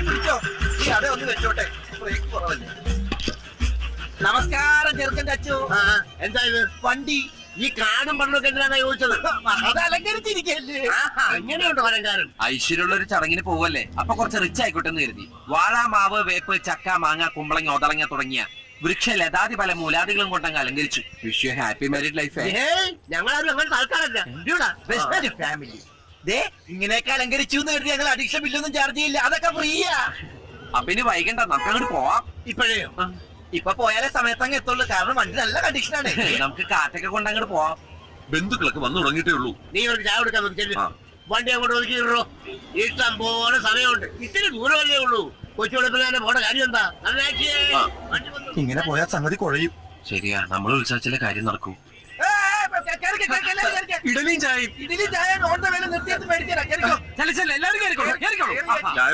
പിടിച്ചോ, നീ അതെ ഒന്ന് വെച്ചോട്ടെ, ബ്രേക്ക് കുറവല്ലേ. നമസ്കാരം ചെറുക്കൻ്റെ അച്ചു. എന്താ ഇത്? വണ്ടി ഈ കാടും പണ്ടൊക്കെ എന്തിനാണ് ചോദിച്ചത്? അത് അലങ്കരിച്ചിരിക്കല്ലേ. എങ്ങനെയുണ്ട് അലങ്കാരം? ഐശ്വര്യമുള്ള ഒരു ചടങ്ങിന് പോവല്ലേ, അപ്പൊ കുറച്ച് റിച്ച് ആയിക്കോട്ടെ എന്ന് കരുതി. വാഴ, മാവ്, വേപ്പ്, ചക്ക, മാങ്ങ, കുമ്പളങ്ങ, ഒതളങ്ങ തുടങ്ങിയ വൃക്ഷ ലതാതി പല മൂലാദികളും കൊണ്ടങ്ങ് അലങ്കരിച്ചു. Wish you happy married life. ഞങ്ങളാരും അങ്ങനത്തെ ആൾക്കാരല്ല. Best family. ദേ ഇങ്ങനെയൊക്കെ അലങ്കരിച്ചു എന്ന് കരുതി ഞങ്ങൾ അഡീഷൻ ബില്ലൊന്നും ചാർജ് ചെയ്യില്ല, അതൊക്കെ ഫ്രീയാ. അപ്പൊ ഇനി വൈകണ്ട, നമുക്ക് അങ്ങോട്ട് പോവാം. ഇപ്പോഴേയോ? ഇപ്പൊ പോയാലേ സമയത്ത് അങ്ങ് എത്തുള്ളൂ, കാരണം വണ്ടി നല്ല കണ്ടീഷനാണ്. നമുക്ക് കാറ്റൊക്കെ കൊണ്ട് അങ്ങോട്ട് പോവാം. ബന്ധുക്കളൊക്കെ വന്നു തുടങ്ങിയിട്ടേ ഉള്ളൂ. നീ ഒരു ചായ കൊടുക്കാൻ നോക്കിച്ചല്ലോ. വണ്ടി അങ്ങോട്ട് ഒതുക്കിയിട്ടോ. ഇഷ്ടം പോലെ സമയമുണ്ട്. ഇത്തിരി ദൂരമല്ലേ ഉള്ളൂ. കൊച്ചുവെളുപ്പിൽ പോണ കാര്യം എന്താ? ഇങ്ങനെ പോയാൽ സംഗതി കുഴയും. ശരിയാ, നമ്മൾ ഉത്സവത്തിലെ കാര്യം നടക്കൂ. ഇഡലിയും ചായ ഓൺ ദ വേല നിർത്തിയത് മേടിച്ചാ. എല്ലാവരും കേറിക്കോളൂ. ചായ